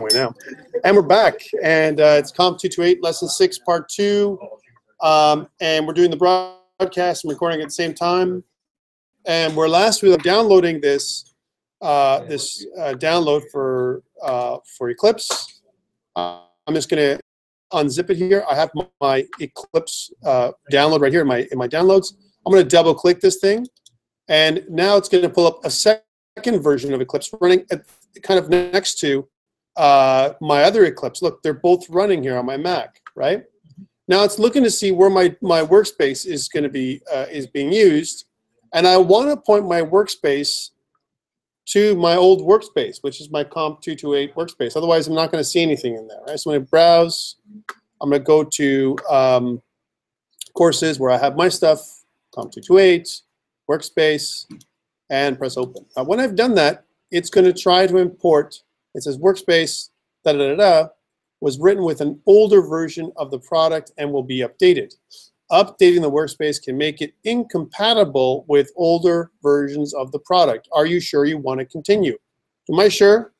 now. And we're back, and it's COMP228, Lesson 6, Part 2. And we're doing the broadcast and recording at the same time. And we're downloading this download for Eclipse. I'm just going to unzip it here. I have my Eclipse download right here in my downloads. I'm going to double-click this thing, and now it's going to pull up a second version of Eclipse running at kind of next to my other Eclipse. Look, they're both running here on my Mac, right? Now it's looking to see where my workspace is going to be is being used, and I want to point my workspace to my old workspace, which is my COMP228 workspace. Otherwise, I'm not going to see anything in there. Right? So when I browse, I'm going to go to courses where I have my stuff, COMP228, workspace, and press open. Now, when I've done that, it's going to try to import. It says workspace was written with an older version of the product and will be updated. Updating the workspace can make it incompatible with older versions of the product. Are you sure you want to continue? Am I sure?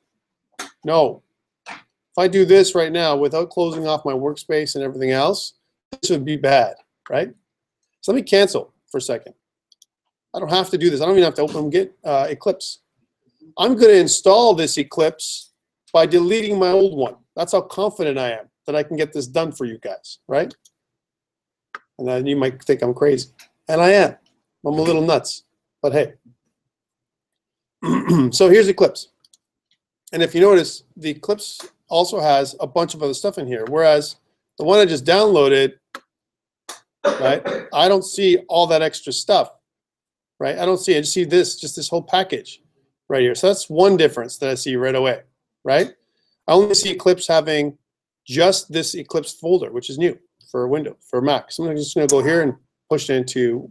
No. If I do this right now without closing off my workspace and everything else, this would be bad, right? So let me cancel for a second. I don't have to do this. I don't even have to open Eclipse. I'm going to install this Eclipse by deleting my old one. That's how confident I am that I can get this done for you guys, right? And then you might think I'm crazy. And I am. I'm a little nuts. But hey. So here's Eclipse. And if you notice, the Eclipse also has a bunch of other stuff in here. Whereas the one I just downloaded, right, I don't see all that extra stuff. Right? I don't see it. I just see this whole package right here. So that's one difference that I see right away. Right? I only see Eclipse having just this Eclipse folder, which is new for Windows, for Mac. So I'm just going to go here and push it into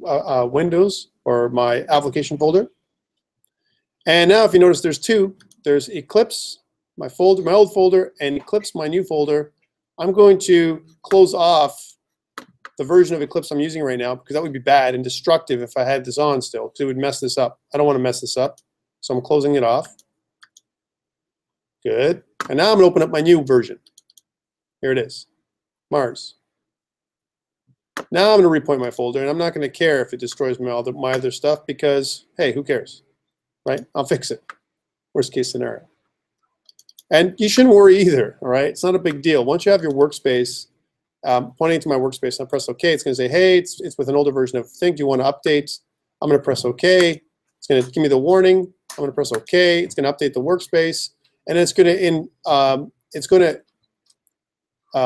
Windows or my application folder. And now if you notice there's two. There's Eclipse, my old folder, and Eclipse, my new folder. I'm going to close off the version of Eclipse I'm using right now because that would be bad and destructive if I had this on still because it would mess this up. I don't want to mess this up. So I'm closing it off. Good. And now I'm going to open up my new version. Here it is. Mars. Now I'm going to repoint my folder, and I'm not going to care if it destroys my other stuff because, hey, who cares? Right? I'll fix it. Worst case scenario. And you shouldn't worry either, all right? It's not a big deal. Once you have your workspace, pointing to my workspace, and I press OK, it's going to say, hey, it's with an older version of thing. Do you want to update? I'm going to press OK. It's going to give me the warning. I'm going to press OK. It's going to update the workspace. And it's going to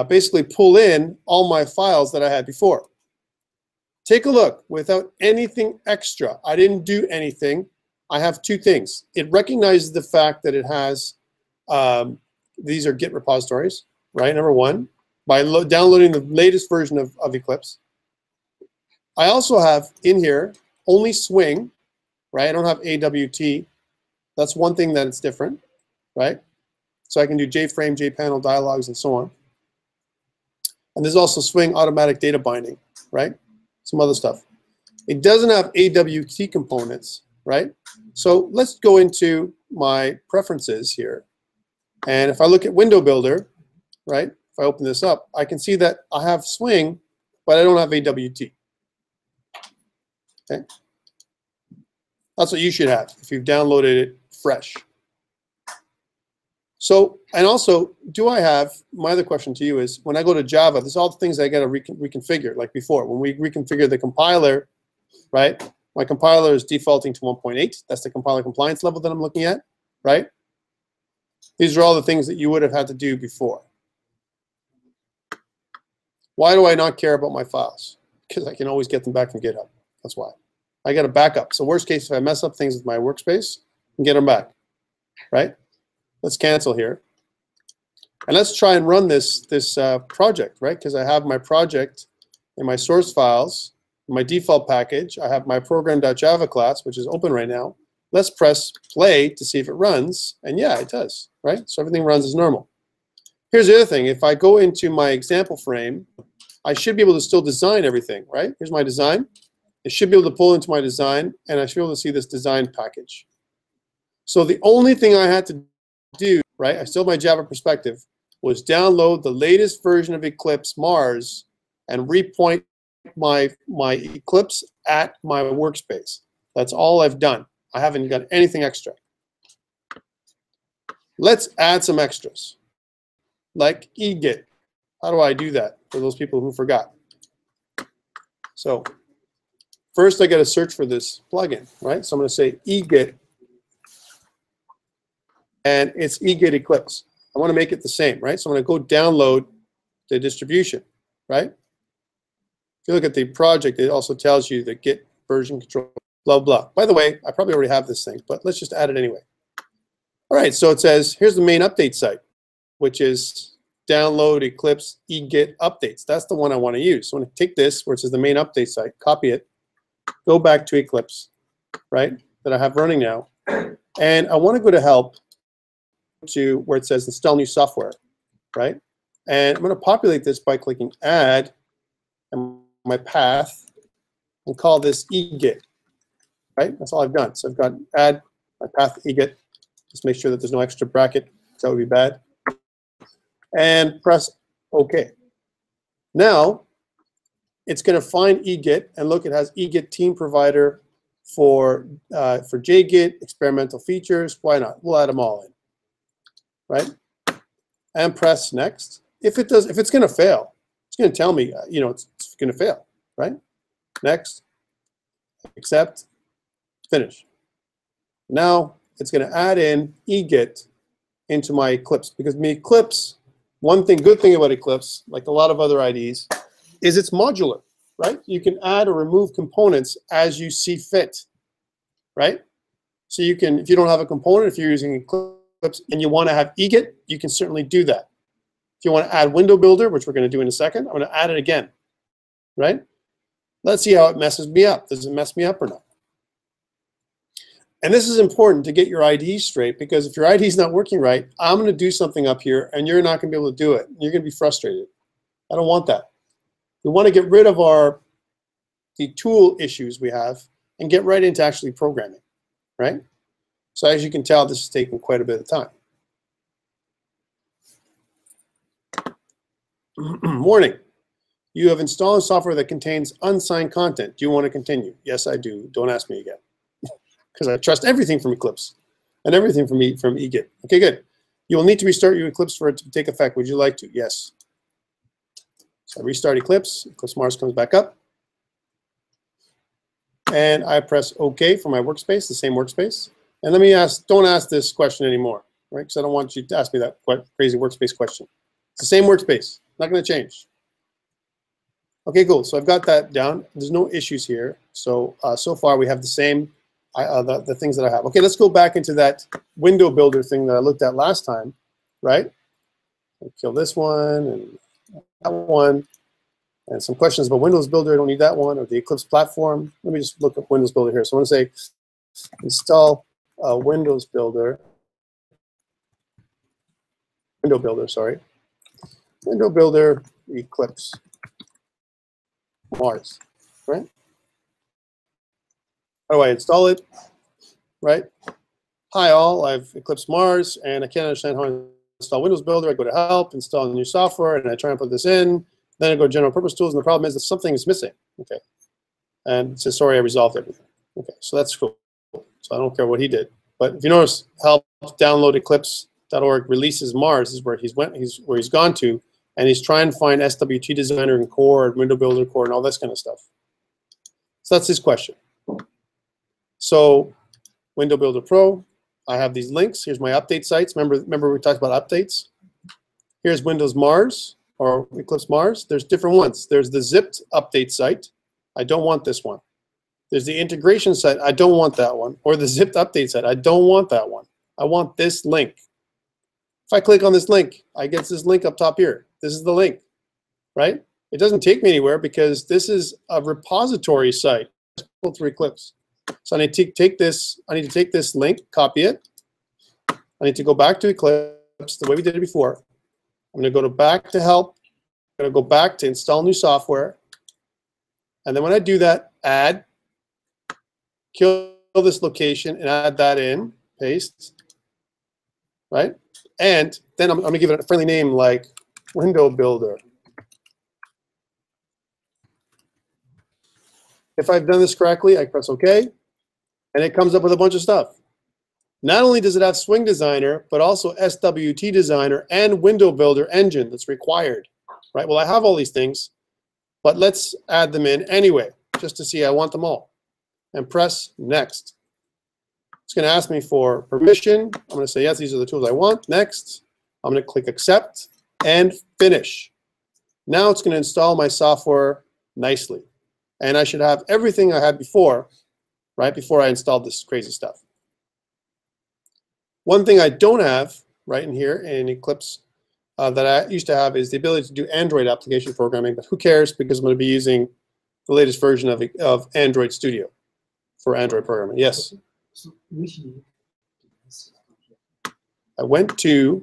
basically pull in all my files that I had before. Take a look. Without anything extra, I didn't do anything. I have two things. It recognizes the fact that it has these are Git repositories, right? Number one, by downloading the latest version of Eclipse. I also have in here only swing, right? I don't have AWT. That's one thing that it's different. Right? So I can do JFrame, JPanel, dialogues, and so on. And there's also swing automatic data binding, right? Some other stuff. It doesn't have AWT components, right? So let's go into my preferences here. And if I look at Window Builder, right? If I open this up, I can see that I have swing, but I don't have AWT. Okay? That's what you should have if you've downloaded it fresh. So, and also, do I have, my other question to you is, when I go to Java, there's all the things I got to reconfigure, like before. When we reconfigure the compiler, right, my compiler is defaulting to 1.8. That's the compiler compliance level that I'm looking at, right? These are all the things that you would have had to do before. Why do I not care about my files? Because I can always get them back from GitHub. That's why. I got a backup. So worst case, if I mess up things with my workspace, I can get them back, right? Let's cancel here. And let's try and run this project, right? Because I have my project in my source files, in my default package. I have my program.java class, which is open right now. Let's press play to see if it runs. And yeah, it does, right? So everything runs as normal. Here's the other thing. If I go into my example frame, I should be able to still design everything, right? Here's my design. It should be able to pull into my design, and I should be able to see this design package. So the only thing I had to do right? I still have my Java perspective, was download the latest version of Eclipse Mars and repoint my Eclipse at my workspace. That's all I've done. I haven't got anything extra. Let's add some extras, like egit. How do I do that for those people who forgot? So first I got to search for this plugin, right? So I'm going to say egit, and it's egit Eclipse. I want to make it the same, right? So I'm going to go download the distribution, right? If you look at the project, it also tells you the git version control, blah, blah. By the way, I probably already have this thing, but let's just add it anyway. All right, so it says, here's the main update site, which is download Eclipse egit updates. That's the one I want to use. So I'm going to take this, where it says the main update site, copy it, go back to Eclipse, right, that I have running now. And I want to go to help to where it says install new software, right? And I'm going to populate this by clicking add and my path and call this egit, right? That's all I've done. So I've got add my path egit. Just make sure that there's no extra bracket. That would be bad. And press OK. Now it's going to find egit, and look, it has egit team provider for JGit, experimental features. Why not? We'll add them all in, right? And press next. If it's going to fail, it's going to tell me, it's going to fail, right? Next, accept, finish. Now it's going to add in egit into my Eclipse, because my Eclipse, good thing about Eclipse, like a lot of other IDEs, is it's modular, right? You can add or remove components as you see fit, right? So you can, if you don't have a component, if you're using Eclipse and you want to have egit, you can certainly do that. If you want to add window builder, which we're going to do in a second, I'm going to add it again, right? Let's see how it messes me up. Does it mess me up or not? And this is important to get your IDE straight, because if your IDE is not working right, I'm going to do something up here and you're not going to be able to do it. You're going to be frustrated. I don't want that. We want to get rid of the tool issues we have and get right into actually programming, right? So as you can tell, this is taking quite a bit of time. Warning. You have installed software that contains unsigned content. Do you want to continue? Yes, I do. Don't ask me again. Because I trust everything from Eclipse and everything from egit. Okay, good. You will need to restart your Eclipse for it to take effect. Would you like to? Yes. So I restart Eclipse. Eclipse Mars comes back up. And I press OK for my workspace, the same workspace. And let me don't ask this question anymore, right? Because I don't want you to ask me that crazy workspace question. It's the same workspace. Not going to change. Okay, cool. So I've got that down. There's no issues here. So so far we have the same the things that I have. Okay, let's go back into that window builder thing that I looked at last time, right? I'll kill this one and that one, and some questions about Windows Builder. I don't need that one, or the Eclipse platform. Let me just look up Windows Builder here. So I'm going to say install Windows Builder. Window Builder, sorry. Window Builder Eclipse Mars, right? How do I install it? Right? Hi all, I've Eclipse Mars and I can't understand how to install Windows Builder. I go to help, install new software, and I try and put this in. Then I go to general purpose tools, and the problem is that something is missing. Okay. And it says, sorry, I resolved everything. Okay, so that's cool. So I don't care what he did. But if you notice, help download eclipse.org releases Mars is where he's gone to, and he's trying to find SWT Designer and Core and Window Builder Core and all this kind of stuff. So that's his question. So Window Builder Pro, I have these links. Here's my update sites. Remember we talked about updates? Here's Windows Mars or Eclipse Mars. There's different ones. There's the zipped update site. I don't want this one. There's the integration site. I don't want that one. Or the zipped update site. I don't want that one. I want this link. If I click on this link, I get this link up top here. This is the link, right? It doesn't take me anywhere because this is a repository site. Pull through Eclipse. So I need to take this. I need to take this link, copy it. I need to go back to Eclipse the way we did it before. I'm going to go back to help. I'm going to go back to install new software. And then when I do that, add, kill this location and add that in, paste, right? And then I'm going to give it a friendly name like Window Builder. If I've done this correctly, I press OK, and it comes up with a bunch of stuff. Not only does it have Swing Designer, but also SWT Designer and Window Builder engine that's required. Right? Well, I have all these things, but let's add them in anyway, just to see I want them all. And press Next. It's going to ask me for permission. I'm going to say, yes, these are the tools I want. Next. I'm going to click Accept and Finish. Now it's going to install my software nicely. And I should have everything I had before, right, before I installed this crazy stuff. One thing I don't have right in here in Eclipse that I used to have is the ability to do Android application programming, but who cares, because I'm going to be using the latest version of Android Studio for Android programming. Yes? I went to,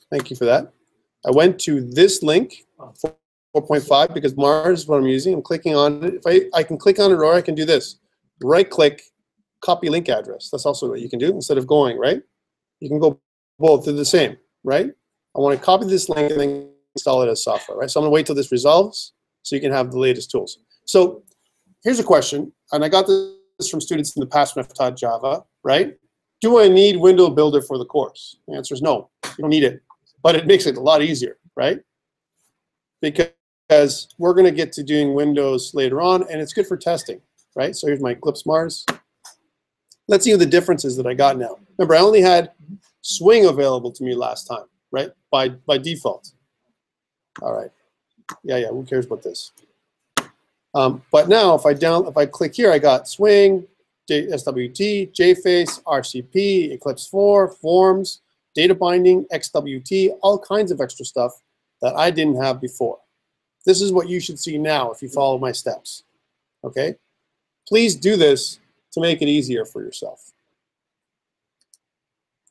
thank you for that. I went to this link, 4.5, because Mars is what I'm using. I'm clicking on it. If I can click on it, or I can do this. Right-click, copy link address. That's also what you can do instead of going, right? You can go both. They're the same, right? I want to copy this link and then install it as software, right? So I'm going to wait till this resolves so you can have the latest tools. So here's a question, and I got this from students in the past when I've taught Java, right? Do I need Window Builder for the course? The answer is no. You don't need it, but it makes it a lot easier, right? Because we're going to get to doing Windows later on, and it's good for testing, right? So here's my Eclipse Mars. Let's see the differences that I got now. Remember, I only had Swing available to me last time, right? By default. All right. Yeah. Who cares about this? But now, if I click here, I got Swing, SWT, JFace, RCP, Eclipse 4, Forms, Data Binding, XWT, all kinds of extra stuff that I didn't have before. This is what you should see now if you follow my steps. Okay? Please do this to make it easier for yourself.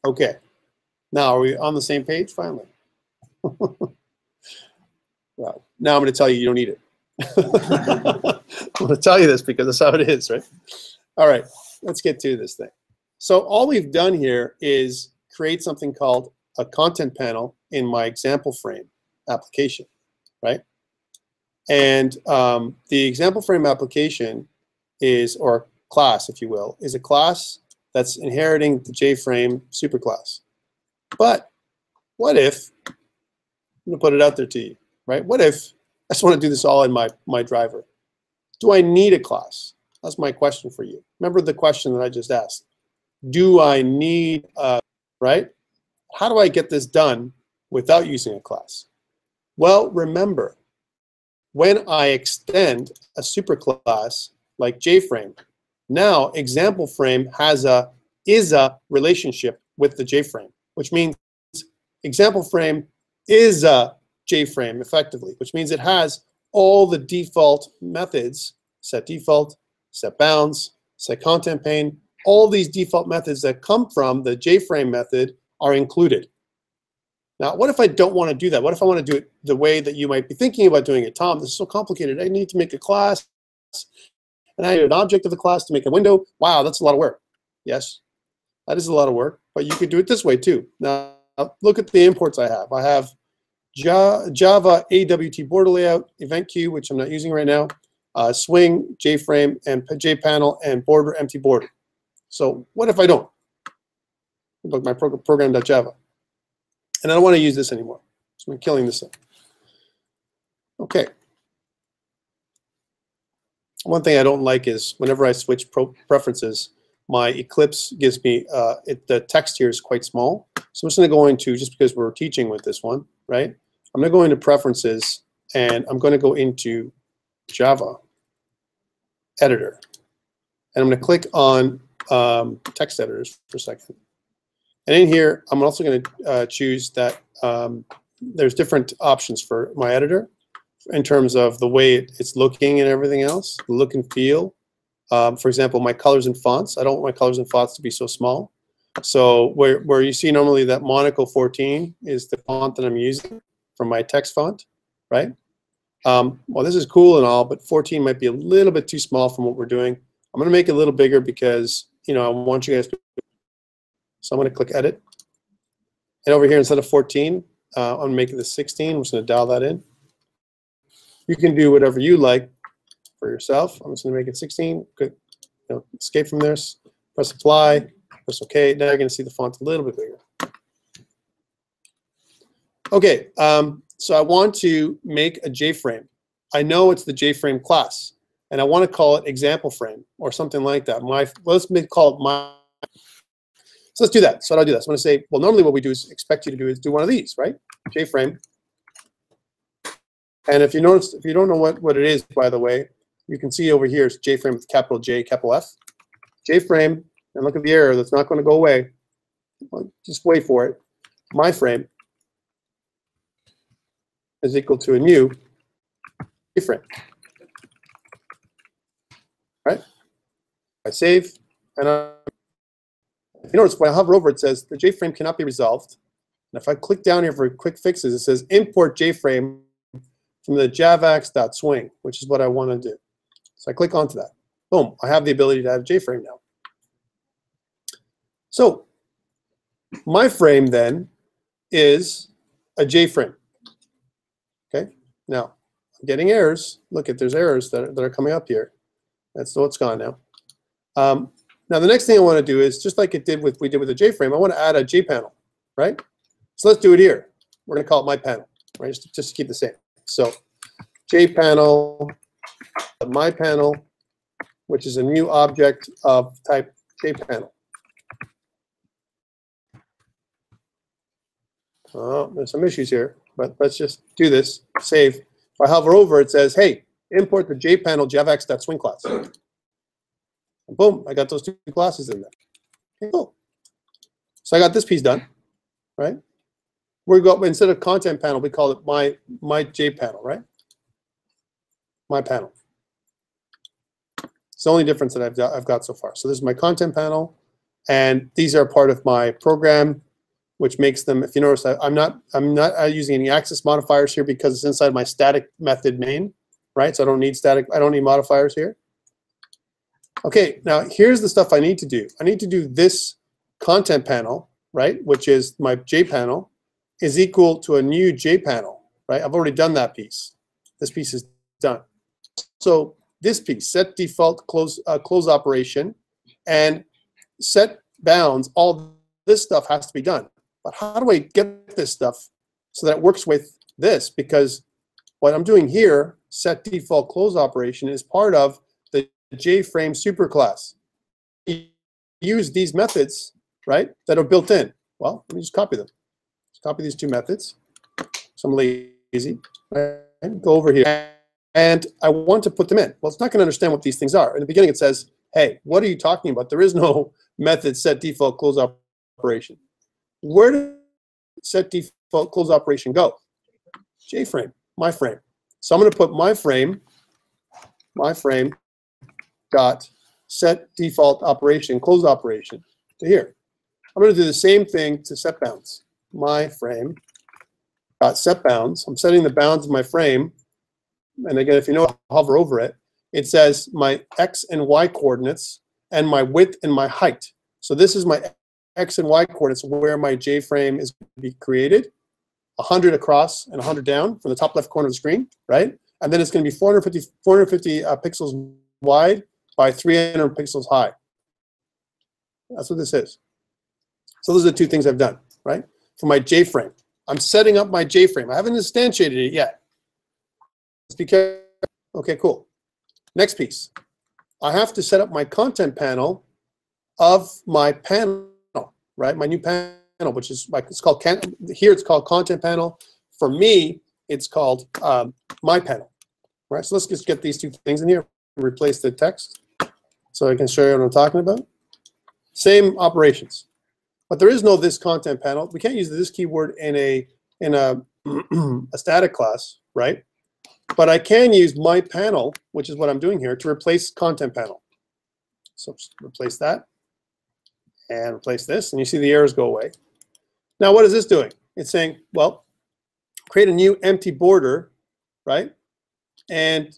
Okay. Now, are we on the same page finally? Well, now I'm going to tell you don't need it. I'm going to tell you this because that's how it is, right? All right, let's get to this thing. So all we've done here is create something called a content panel in my example frame application, right? And the example frame application is, or class, if you will, is a class that's inheriting the JFrame superclass. But what if, I'm going to put it out there to you, right? What if I just want to do this all in my driver? Do I need a class? That's my question for you. Remember the question that I just asked. Do I need a, right? How do I get this done without using a class? Well, remember, when I extend a superclass like JFrame, now example frame is a relationship with the JFrame, which means example frame is a JFrame effectively, which means it has all the default methods, set default, set bounds, set content pane, all these default methods that come from the JFrame method are included. Now, what if I don't want to do that? What if I want to do it the way that you might be thinking about doing it? Tom, this is so complicated. I need to make a class, and I need an object of the class to make a window. Wow, that's a lot of work. Yes, that is a lot of work, but you could do it this way too. Now, look at the imports I have. I have Java AWT border layout, event queue, which I'm not using right now, Swing, JFrame, and JPanel, and border, empty border. So what if I don't? Look, my program.java. And I don't want to use this anymore. So I'm killing this thing. Okay. One thing I don't like is whenever I switch preferences, my Eclipse gives me, the text here is quite small. So I'm just going to go into, just because we're teaching with this one, right? I'm going to go into preferences, and I'm going to go into Java editor. And I'm going to click on text editors for a second. And in here, I'm also going to choose that there's different options for my editor in terms of the way it's looking and everything else, the look and feel. For example, my colors and fonts. I don't want my colors and fonts to be so small. So where you see normally that Monaco 14 is the font that I'm using for my text font, right? Well, this is cool and all, but 14 might be a little bit too small from what we're doing. I'm going to make it a little bigger because, you know, I want you guys to. So I'm going to click Edit. And over here, instead of 14, I'm making this 16. I'm just going to dial that in. You can do whatever you like for yourself. I'm just going to make it 16. Good. Escape from this. Press apply. Press OK. Now you're going to see the font a little bit bigger. Okay. So I want to make a JFrame. I know it's the JFrame class, and I want to call it example frame or something like that. Let's call it my. So let's do that. So how do I do that? So I'm going to say, well, normally what we do is expect you to do is do one of these, right? JFrame. And if you notice, if you don't know what it is, by the way, you can see over here is JFrame with capital J, capital F. JFrame, and look at the error that's not going to go away. Well, just wait for it. My frame is equal to a new JFrame. Right? I save, and you notice when I hover over, it says the JFrame cannot be resolved. And if I click down here for quick fixes, it says import JFrame from the javax.swing, which is what I want to do. So I click onto that. Boom, I have the ability to have JFrame now. So my frame then is a JFrame. Okay, now I'm getting errors. Look at there's errors that are coming up here. That's so it's gone now. Now the next thing I want to do is just like we did with the JFrame, I want to add a JPanel, right? So let's do it here. We're going to call it my panel, right? Just to keep the same. So JPanel, my panel, which is a new object of type JPanel. Oh, there's some issues here, but let's just do this. Save. If I hover over, it says, hey, import the JPanel javax.swing class. And boom, I got those two classes in there. Okay, cool. So I got this piece done, right? We go instead of content panel, we call it my JPanel, right? My panel. It's the only difference that I've got so far. So this is my content panel, and these are part of my program, which makes them. If you notice, I'm not using any access modifiers here because it's inside my static method main, right? So I don't need modifiers here. Okay, now here's the stuff I need to do. I need to do this content panel, right, which is my JPanel, is equal to a new JPanel, right? I've already done that piece. This piece is done. So this piece, set default close operation, and set bounds, all this stuff has to be done. But how do I get this stuff so that it works with this? Because what I'm doing here, set default close operation, is part of the JFrame superclass. You use these methods, right, that are built in. Well, let me just copy them. Just copy these two methods. So I'm lazy. Right? Go over here. And I want to put them in. Well, it's not going to understand what these things are. In the beginning, it says, hey, what are you talking about? There is no method set default close operation. Where does set default close operation go? JFrame, my frame. So I'm going to put my frame dot set default operation, close operation to here. I'm going to do the same thing to set bounds. My frame dot set bounds. I'm setting the bounds of my frame. And again, if you know, hover over it, it says my X and Y coordinates and my width and my height. So this is my X and Y coordinates where my JFrame is going to be created, 100 across and 100 down from the top left corner of the screen, right? And then it's going to be 450 pixels wide by 300 pixels high. That's what this is. So those are the two things I've done, right? For my JFrame. I'm setting up my JFrame. I haven't instantiated it yet. It's because, okay, cool. Next piece. I have to set up my content panel of my panel, right? My new panel, which is like, it's called, here it's called content panel. For me, it's called my panel, right? So let's just get these two things in here and replace the text so I can show you what I'm talking about. Same operations, but there is no this content panel. We can't use this keyword in a a static class, right? But I can use my panel, which is what I'm doing here, to replace content panel. So just replace that and replace this, and you see the errors go away. Now, what is this doing? It's saying, well, create a new empty border, right? And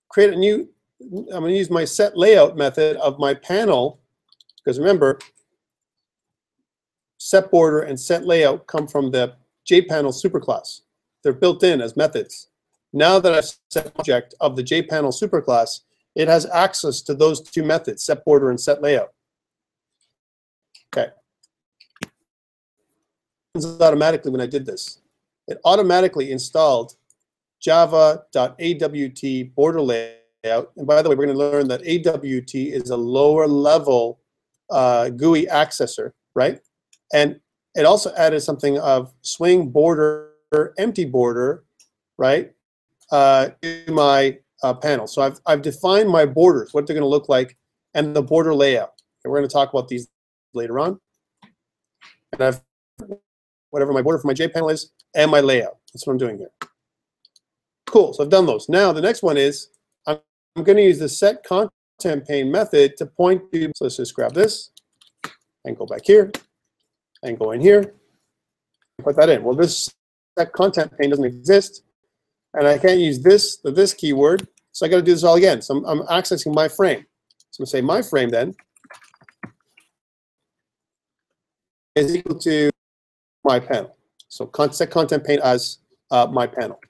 create a new, I'm going to use my set layout method of my panel, because remember, set border and set layout come from the JPanel superclass. They're built in as methods. Now that I've set object of the JPanel superclass, it has access to those two methods, set border and set layout. Okay. Automatically when I did this, it automatically installed java.awt border layout. And by the way, we're going to learn that AWT is a lower level GUI accessor, right? And it also added something of swing border, empty border, right, to my panel. So I've defined my borders, what they're going to look like, and the border layout. And we're going to talk about these later on. And I've whatever my border for my JPanel is and my layout. That's what I'm doing here. Cool. So I've done those. Now the next one is I'm going to use the set content pane method to point to. So let's just grab this and go back here and go in here. Put that in. Well, this set content pane doesn't exist, and I can't use this keyword. So I got to do this all again. So I'm accessing my frame. So I'm going to say my frame then is equal to my panel. So set content pane as my panel.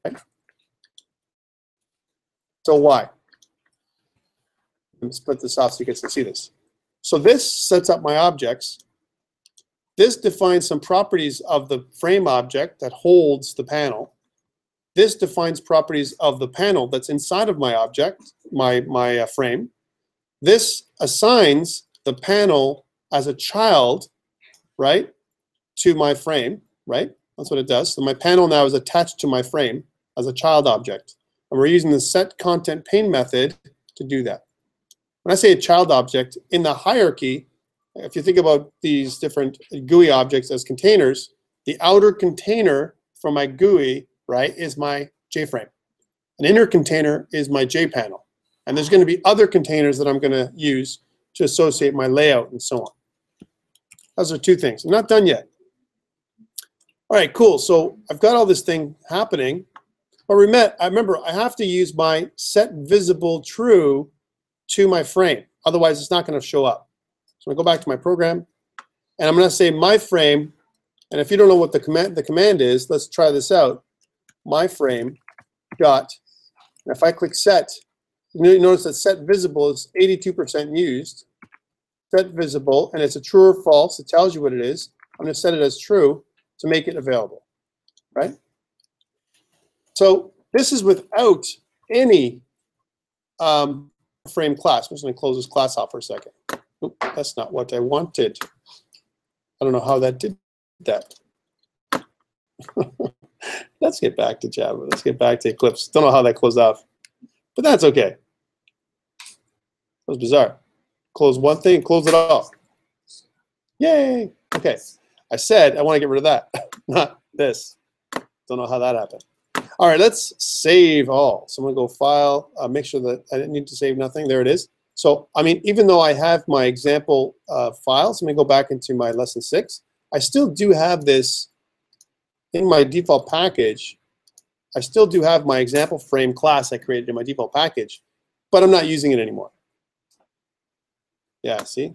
Okay. So why? Let me split this off so you guys can see this. So this sets up my objects. This defines some properties of the frame object that holds the panel. This defines properties of the panel that's inside of my object, my frame. This assigns the panel as a child, right, to my frame, right? That's what it does. So my panel now is attached to my frame as a child object. And we're using the set content pane method to do that. When I say a child object, in the hierarchy, if you think about these different GUI objects as containers, the outer container for my GUI, right, is my JFrame. An inner container is my JPanel. And there's going to be other containers that I'm going to use to associate my layout and so on. Those are two things. I'm not done yet. All right, cool. So I've got all this thing happening. But remember, I have to use my set visible true to my frame. Otherwise, it's not going to show up. So I'm going to go back to my program, and I'm going to say my frame. And if you don't know what the command is, let's try this out. My frame dot. And if I click set, you notice that set visible is 82% used. Set visible, and it's a true or false. It tells you what it is. I'm going to set it as true to make it available, right? So this is without any frame class. I'm just going to close this class off for a second. Oop, that's not what I wanted. I don't know how that did that. Let's get back to Java. Let's get back to Eclipse. Don't know how that closed off, but that's okay. That was bizarre. Close one thing, close it all. Yay! Okay. I said I want to get rid of that, not this. Don't know how that happened. All right, let's save all. So I'm going to go File, make sure that I didn't need to save nothing. There it is. So, I mean, even though I have my example files, let me go back into my lesson 6. I still do have this in my default package. I still do have my example frame class I created in my default package, but I'm not using it anymore. Yeah, see?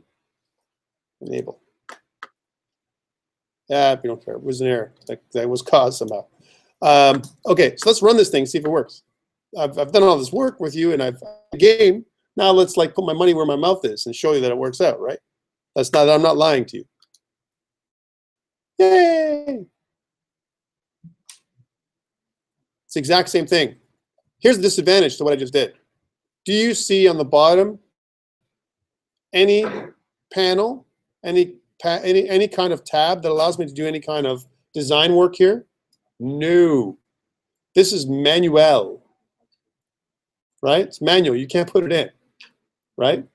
Enable. Yeah, we don't care. It was an error. That was caused somehow. Okay, so let's run this thing, see if it works. I've done all this work with you, and I've game. Now let's like put my money where my mouth is and show you that it works out, right? That's not. I'm not lying to you. Yay! It's the exact same thing. Here's the disadvantage to what I just did. Do you see on the bottom any panel, any kind of tab that allows me to do any kind of design work here? No. This is manual, right? It's manual. You can't put it in, right?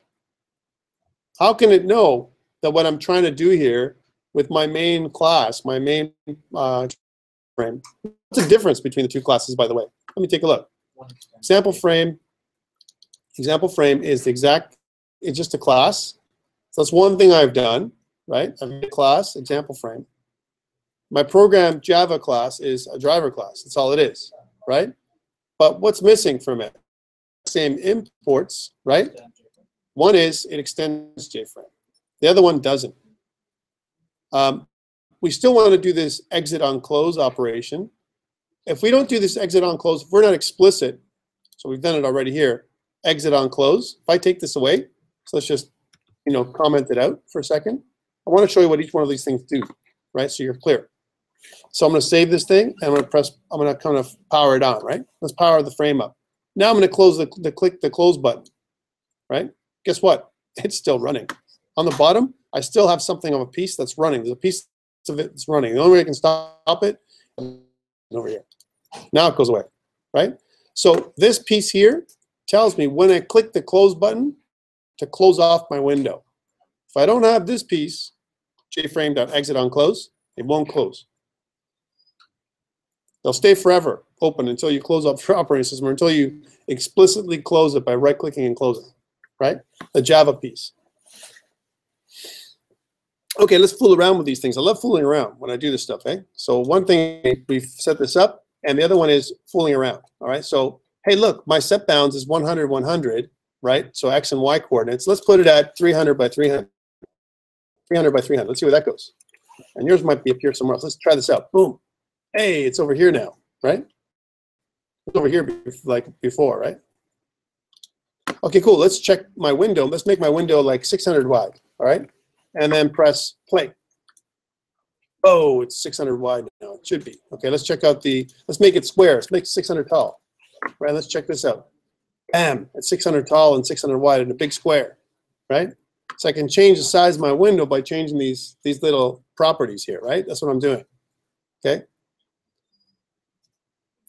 How can it know that what I'm trying to do here with my main class, my main frame? What's the difference between the two classes, by the way? Let me take a look. Example frame is the exact, it's just a class. So that's one thing I've done, right? I've made a class, example frame. My program Java class is a driver class. That's all it is, right? But what's missing from it? Same imports, right? One is it extends JFrame. The other one doesn't. We still want to do this exit on close operation. If we don't do this exit on close, if we're not explicit, so we've done it already here, exit on close. If I take this away, so let's just comment it out for a second. I want to show you what each one of these things do, right? So you're clear. So I'm going to save this thing, and I'm going to kind of power it on, right? Let's power the frame up. Now I'm going to close click the close button, right? Guess what? It's still running. On the bottom, I still have something of a piece that's running. There's a piece of it that's running. The only way I can stop it is over here. Now it goes away, right? So this piece here tells me when I click the close button to close off my window. If I don't have this piece, jframe.exit on close, it won't close. They'll stay forever open until you close up your operating system, or until you explicitly close it by right-clicking and closing, right? The Java piece. Okay, let's fool around with these things. I love fooling around when I do this stuff, eh? So one thing, we've set this up, and the other one is fooling around, all right? So, hey, look, my set bounds is 100, 100, right? So X and Y coordinates. Let's put it at 300 by 300. 300 by 300. Let's see where that goes. And yours might be up here somewhere else. Let's try this out. Boom. Hey, it's over here now, right? It's over here like before, right? Okay, cool. Let's check my window. Let's make my window like 600 wide, all right? And then press play. Oh, it's 600 wide now. It should be. Okay, let's check out let's make it square. Let's make it 600 tall. Right, let's check this out. Bam, it's 600 tall and 600 wide in a big square, right? So I can change the size of my window by changing these little properties here, right? That's what I'm doing, okay?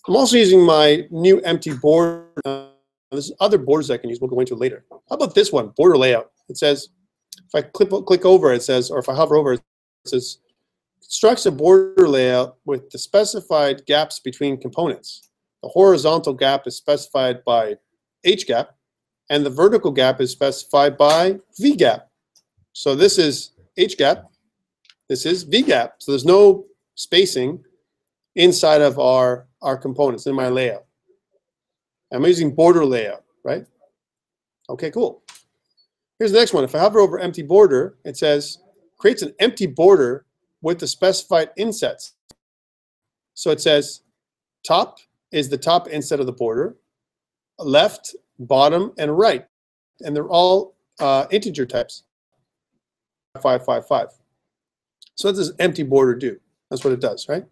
I'm also using my new empty border. There's other borders I can use. We'll go into later. How about this one, border layout? It says, if I click over, it says, or if I hover over, it says, constructs a border layout with the specified gaps between components. The horizontal gap is specified by H gap, and the vertical gap is specified by V gap. So this is H gap, this is V gap. So there's no spacing inside of our components in my layout. I'm using border layout, right? Okay, cool. Here's the next one. If I hover over empty border, it says creates an empty border with the specified insets. So it says top is the top inset of the border, left, bottom, and right. And they're all integer types. 555. So what does empty border do? That's what it does, right?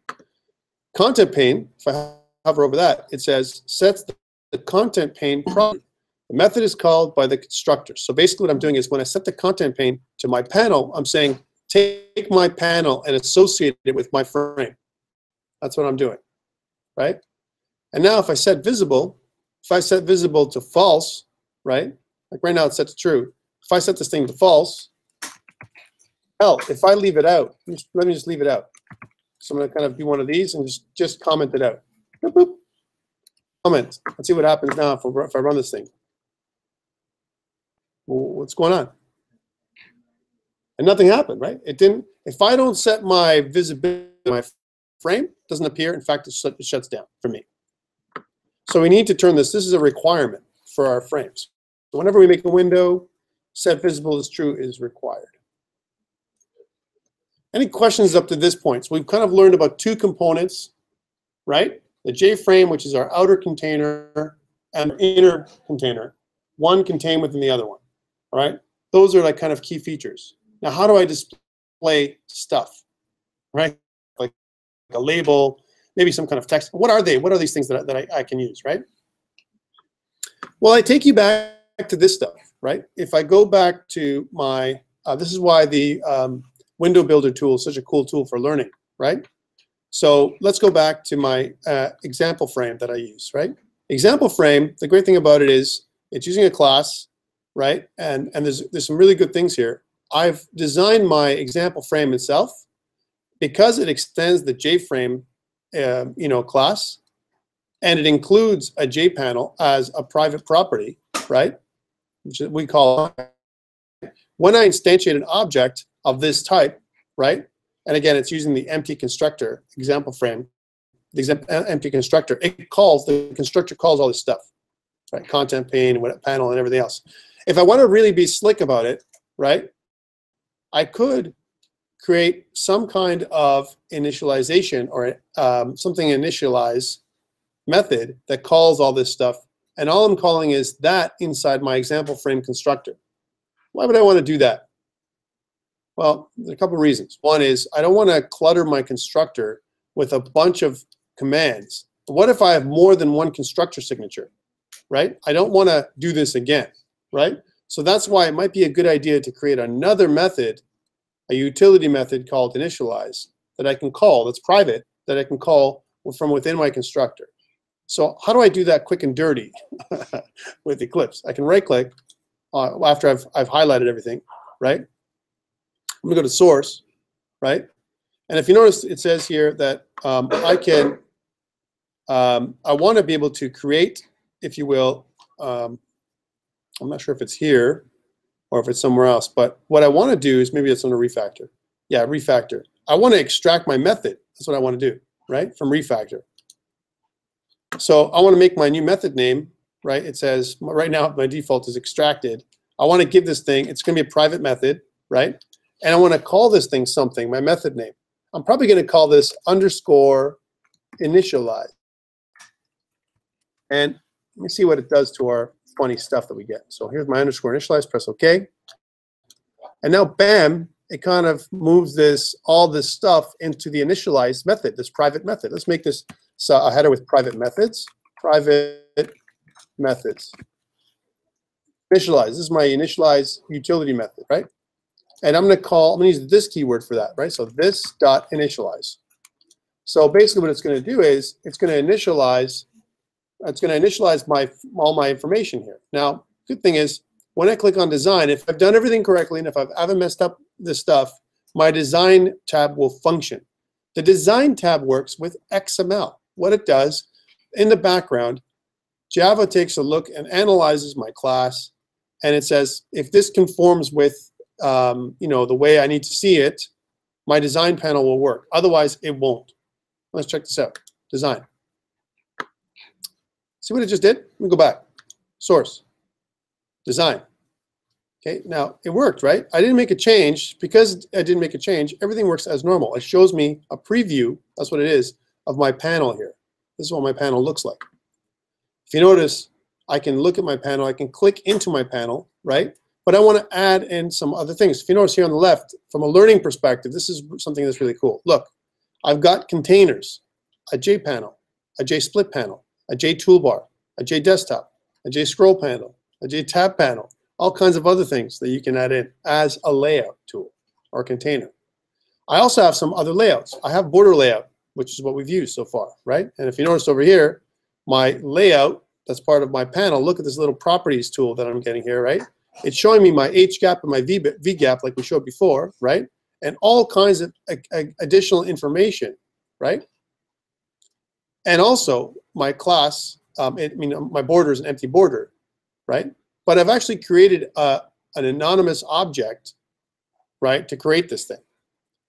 Content pane, if I hover over that, it says sets the content pane property. The method is called by the constructor. So basically what I'm doing is when I set the content pane to my panel, I'm saying take my panel and associate it with my frame. That's what I'm doing, right? And now if I set visible, to false, right? Like right now it's set to true. If I set this thing to false, hell, if I leave it out, let me just leave it out. So I'm going to kind of do one of these and just comment it out. Boop, boop. Comment. Let's see what happens now if I run this thing. What's going on? And nothing happened, right? It didn't. If I don't set my visibility, my frame doesn't appear. In fact, it shuts down for me. So we need to turn this. This is a requirement for our frames. So whenever we make a window, set visible as true is required. Any questions up to this point? So we've kind of learned about two components, right? The JFrame, which is our outer container, and our inner container. One contained within the other one, all right? Those are like kind of key features. Now, how do I display stuff, right? Like a label, maybe some kind of text. What are they? What are these things that I can use, right? Well, I take you back to this stuff, right? If I go back to my, this is why the window builder tool is such a cool tool for learning, right? So let's go back to my example frame that I use, right? Example frame, the great thing about it is it's using a class, right? And there's some really good things here. I've designed my example frame itself because it extends the JFrame class, and it includes a JPanel as a private property, right? Which we call, when I instantiate an object of this type, right? And again, it's using the empty constructor example frame, the empty constructor. The constructor calls all this stuff, right? Content pane, panel, and everything else. If I want to really be slick about it, right? I could create some kind of initialization or something initialize method that calls all this stuff, and all I'm calling is that inside my example frame constructor. Why would I want to do that? Well, there are a couple of reasons. One is I don't want to clutter my constructor with a bunch of commands. What if I have more than one constructor signature, right? I don't want to do this again, right? So that's why it might be a good idea to create another method, a utility method called initialize, that I can call, that's private, that I can call from within my constructor. So how do I do that quick and dirty with Eclipse? I can right-click after I've highlighted everything, right? I'm gonna go to source, right? And if you notice, it says here that I want to be able to create, if you will, I'm not sure if it's here or if it's somewhere else, but what I want to do is, maybe it's on a refactor. Yeah, refactor. I want to extract my method. That's what I want to do, right? From refactor. So I want to make my new method name, right? It says, right now my default is extracted. I want to give this thing, it's going to be a private method, right? And I want to call this thing something, my method name. I'm probably going to call this underscore initialize. And let me see what it does to our funny stuff that we get. So here's my underscore initialize, press OK. And now, bam, it kind of moves this, all this stuff into the initialize method, this private method. Let's make this a header with private methods. Private methods. Initialize, this is my initialize utility method, right? And I'm going to use this keyword for that, right? So this dot initialize. So basically what it's going to do is it's going to initialize all my information here. Now, good thing is, when I click on design, if I've done everything correctly and if I haven't messed up this stuff, my design tab will function. The design tab works with XML. What it does, in the background, Java takes a look and analyzes my class, and it says, if this conforms with the way I need to see it, my design panel will work. Otherwise, it won't. Let's check this out. Design. See what it just did? Let me go back. Source. Design. Okay, now it worked, right? I didn't make a change. Because I didn't make a change, everything works as normal. It shows me a preview, that's what it is, of my panel here. This is what my panel looks like. If you notice, I can look at my panel, I can click into my panel, right? But I want to add in some other things. If you notice here on the left, from a learning perspective, this is something that's really cool. Look, I've got containers, a JPanel, a JSplit panel, a JToolbar, a JDesktop, a JScroll panel, a JTab panel, all kinds of other things that you can add in as a layout tool or container. I also have some other layouts. I have border layout, which is what we've used so far, right? And if you notice over here, my layout, that's part of my panel. Look at this little properties tool that I'm getting here, right? It's showing me my H gap and my V gap like we showed before, right? And all kinds of additional information, right? And also my class, my border is an empty border, right? But I've actually created an anonymous object, right, to create this thing.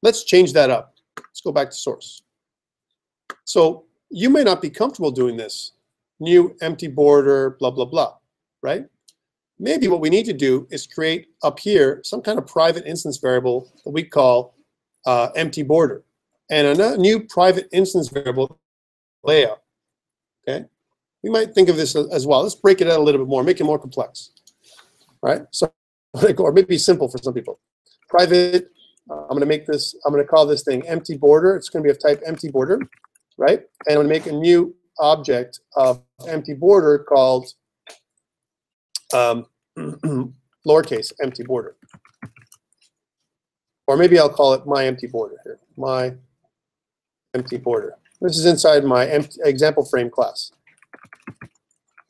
Let's change that up. Let's go back to source. So you may not be comfortable doing this. New empty border, blah, blah, blah, right? Maybe what we need to do is create up here some kind of private instance variable that we call empty border. And a new private instance variable layout, okay? We might think of this as well. Let's break it out a little bit more, make it more complex, right? So, or maybe simple for some people. Private, I'm going to call this thing empty border. It's going to be of type empty border, right? And I'm going to make a new object of empty border called lowercase empty border. Or maybe I'll call it my empty border here, my empty border. This is inside my example frame class.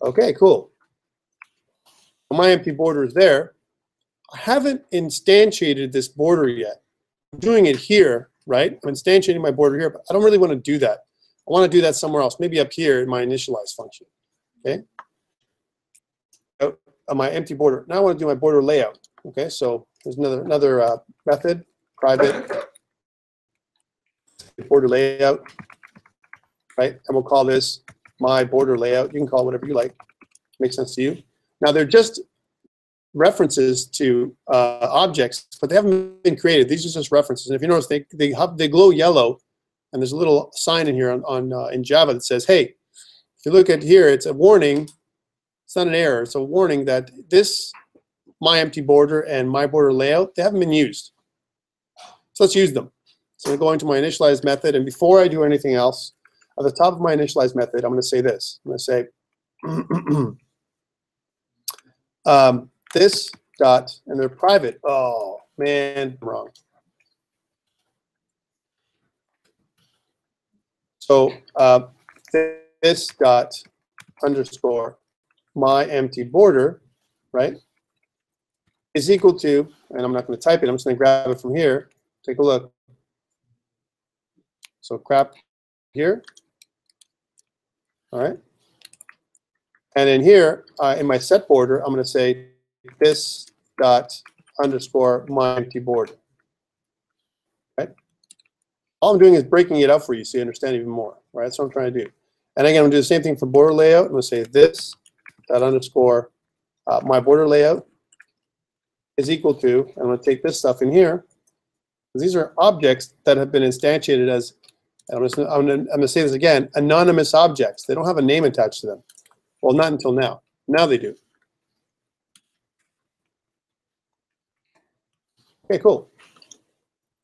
Okay, cool. My empty border is there. I haven't instantiated this border yet. I'm doing it here, right? I'm instantiating my border here, but I don't really want to do that. I want to do that somewhere else, maybe up here in my initialize function. Okay. My empty border. Now I want to do my border layout. Okay, so there's another method, private border layout, right? And we'll call this my border layout. You can call it whatever you like. Makes sense to you. Now they're just references to objects, but they haven't been created. These are just references. And if you notice, they glow yellow, and there's a little sign in here in Java that says, hey, if you look at here, it's a warning. It's not an error. It's a warning that this my empty border and my border layout, they haven't been used. So let's use them. So I'm going to my initialize method, and before I do anything else, at the top of my initialize method, I'm going to say this. I'm going to say this dot, and they're private. Oh man, I'm wrong. So this dot underscore my empty border, right, is equal to, and I'm not going to type it. I'm just going to grab it from here. Take a look. So crap here. All right. And in here, in my set border, I'm going to say this dot underscore my empty border. Right? All I'm doing is breaking it up for you so you understand even more. Right? That's what I'm trying to do. And again, I'm going to do the same thing for border layout. I'm going to say this dot underscore my border layout is equal to, and I'm going to take this stuff in here. These are objects that have been instantiated as, and I'm going to say this again, anonymous objects. They don't have a name attached to them. Well, not until now. Now they do. Okay, cool.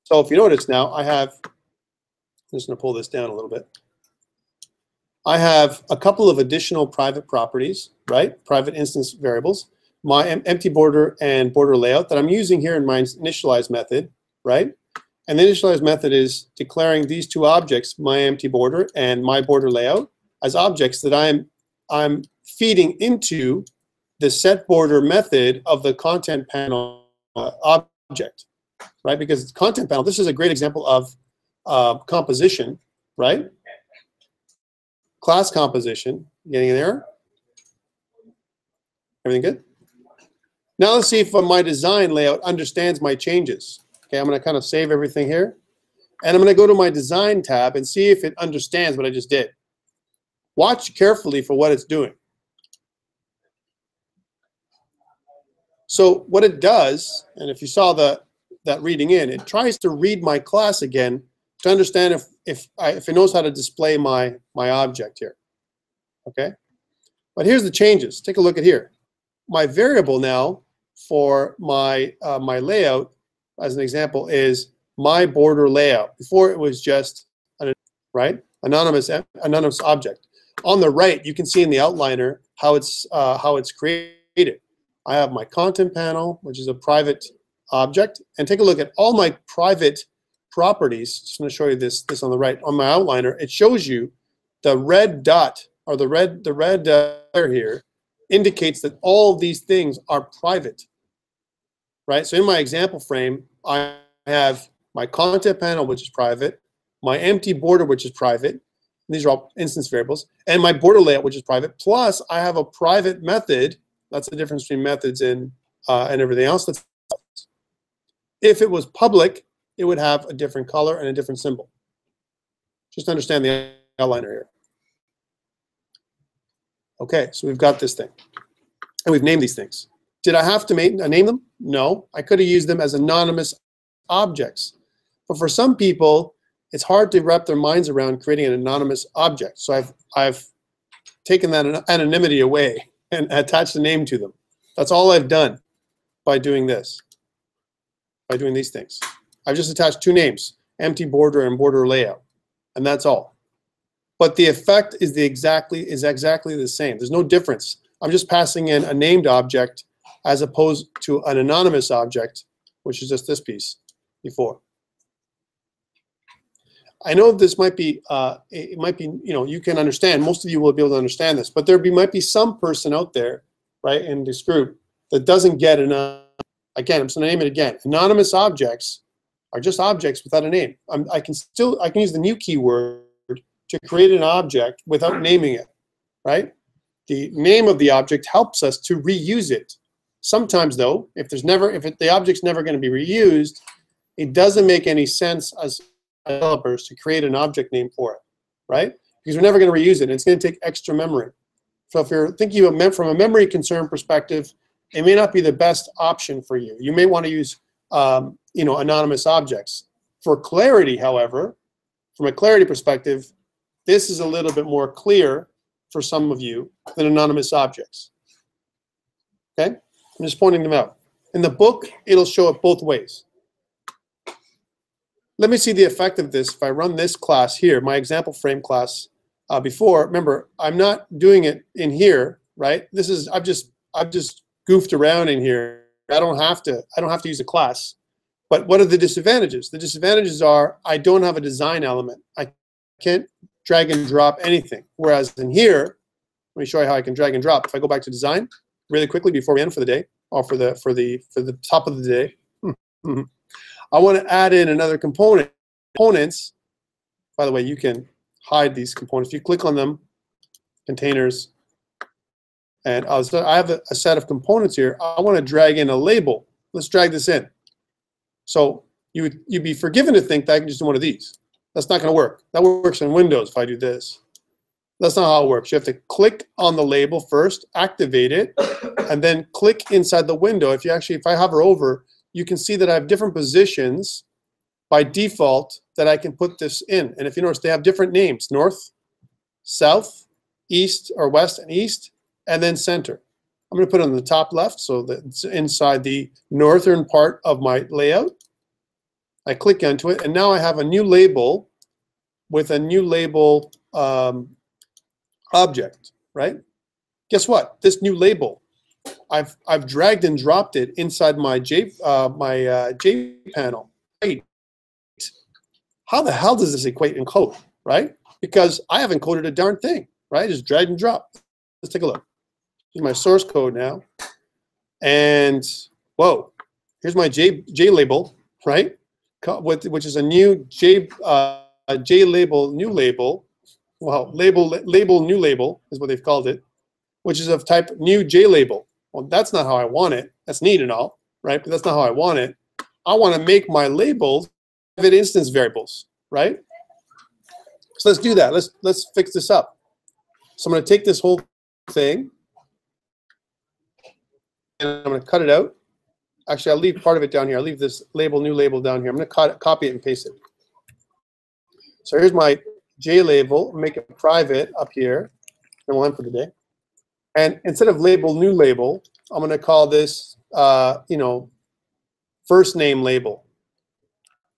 So if you notice now, I have, I'm just going to pull this down a little bit. I have a couple of additional private properties, right? Private instance variables. My empty border and border layout that I'm using here in my initialize method, right? And the initialize method is declaring these two objects, my empty border and my border layout, as objects that I'm feeding into the set border method of the content panel object, right? Because it's content panel. This is a great example of composition, right? Class composition. Getting in there? Everything good? Now let's see if my design layout understands my changes. Okay, I'm going to kind of save everything here. And I'm going to go to my design tab and see if it understands what I just did. Watch carefully for what it's doing. So what it does, and if you saw that reading in, it tries to read my class again to understand if it knows how to display my object here. Okay? But here's the changes. Take a look at here. My variable now for my layout, as an example, is my border layout. Before it was just an anonymous object. On the right, you can see in the outliner how it's created. I have my content panel, which is a private object, and take a look at all my private properties. Just going to show you this on the right. On my outliner, it shows you the red dot, or the red here indicates that all of these things are private, right? So in my example frame, I have my content panel, which is private, my empty border, which is private. These are all instance variables, and my border layout, which is private. Plus, I have a private method. That's the difference between methods and everything else. If it was public, it would have a different color and a different symbol. Just understand the outliner here. Okay, so we've got this thing, and we've named these things. Did I have to name them? No, I could have used them as anonymous objects. But for some people, it's hard to wrap their minds around creating an anonymous object. So I've taken that anonymity away and attached a name to them. That's all I've done by doing this, by doing these things. I've just attached two names, empty border and border layout, and that's all. But the effect is exactly the same. There's no difference. I'm just passing in a named object as opposed to an anonymous object, which is just this piece before. I know this might be, you can understand, most of you will be able to understand this, but might be some person out there, right, in this group that doesn't get enough. Again, I'm just going to name it again. Anonymous objects are just objects without a name. I can use the new keyword to create an object without naming it, right? The name of the object helps us to reuse it. Sometimes, though, if the object's never going to be reused, it doesn't make any sense as developers to create an object name for it, right? Because we're never going to reuse it, and it's going to take extra memory. So if you're thinking from a memory concern perspective, it may not be the best option for you. You may want to use anonymous objects. For clarity, however, from a clarity perspective, this is a little bit more clear for some of you than anonymous objects. Okay? I'm just pointing them out. In the book, it'll show it both ways. Let me see the effect of this if I run this class here, my example frame class before. Remember, I'm not doing it in here, right? This is I've just goofed around in here. I don't have to use a class. But what are the disadvantages? The disadvantages are I don't have a design element. I can't drag and drop anything. Whereas in here, let me show you how I can drag and drop. If I go back to design really quickly before we end for the day, or for the top of the day, I want to add in another component. Components, by the way, you can hide these components. If you click on them, containers, and I have a set of components here. I want to drag in a label. Let's drag this in. So you'd be forgiven to think that I can just do one of these. That's not going to work. That works in Windows if I do this. That's not how it works. You have to click on the label first, activate it, and then click inside the window. If I hover over, you can see that I have different positions by default that I can put this in. And if you notice, they have different names: north, south, east, or west and east, and then center. I'm going to put it on the top left so that it's inside the northern part of my layout. I click into it, and now I have a new label with a new label object, right? Guess what? This new label, I've dragged and dropped it inside my J panel. Wait, how the hell does this equate in code, right? Because I haven't coded a darn thing, right? Just drag and drop. Let's take a look. Here's my source code now, and whoa, here's my J label, right? Which is a new J label, new label. Well, label new label is what they've called it, which is of type new J label. Well, that's not how I want it. That's neat and all, right? But that's not how I want it. I want to make my labels private instance variables, right? So let's do that. Let's fix this up. So I'm going to take this whole thing, and I'm going to cut it out. Actually, I'll leave part of it down here. I'll leave this label, new label down here. I'm going to copy it and paste it. So here's my J label. Make it private up here, and we'll end for today. And instead of label, new label, I'm going to call this, first name label,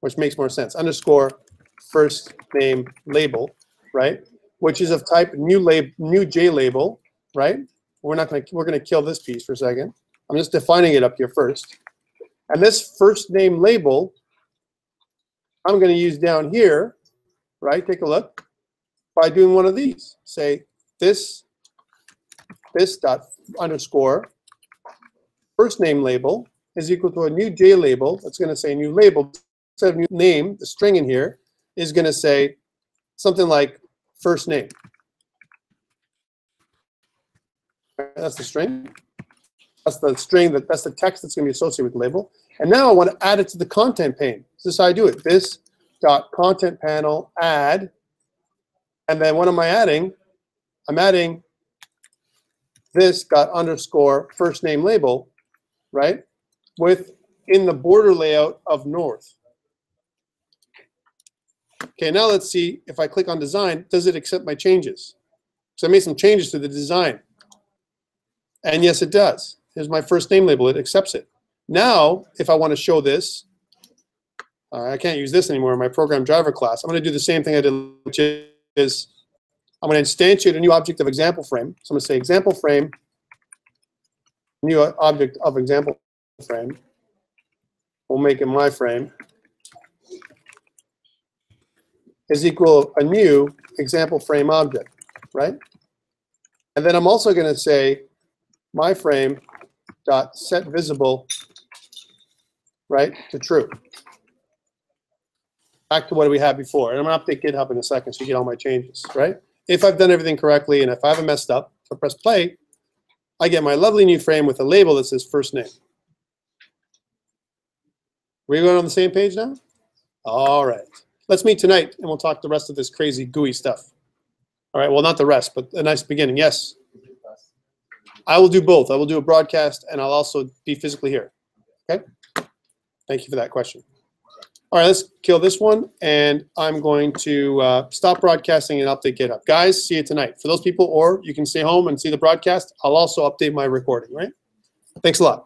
which makes more sense. Underscore first name label, right? Which is of type new J label, right? We're going to kill this piece for a second. I'm just defining it up here first. And this first name label, I'm going to use down here, right? Take a look, by doing one of these. Say this dot underscore first name label is equal to a new J label. That's going to say new label. Instead of new name, the string in here is going to say something like first name. That's the string. That's the string, that's the text that's going to be associated with the label. And now I want to add it to the content pane. This is how I do it. This dot content panel add. And then what am I adding? I'm adding this dot underscore first name label, right? In the border layout of north. Okay, now let's see if I click on design, does it accept my changes? So I made some changes to the design. And yes, it does. Here's my first name label. It accepts it. Now, if I want to show this, I can't use this anymore in my program driver class. I'm going to do the same thing I did, which is I'm going to instantiate a new object of example frame. So I'm going to say example frame, new object of example frame. We'll make it my frame. Is equal a new example frame object, right? And then I'm also going to say my frame dot set visible, right, to true. Back to what we had before. And I'm going to update GitHub in a second so you get all my changes, right? If I've done everything correctly and if I haven't messed up, if I press play, I get my lovely new frame with a label that says first name. We're going on the same page now? All right. Let's meet tonight and we'll talk the rest of this crazy GUI stuff. All right, well, not the rest, but a nice beginning. Yes? I will do both. I will do a broadcast, and I'll also be physically here. Okay? Thank you for that question. All right, let's kill this one, and I'm going to stop broadcasting and update GitHub. Guys, see you tonight. For those people, or you can stay home and see the broadcast, I'll also update my recording, right? Thanks a lot.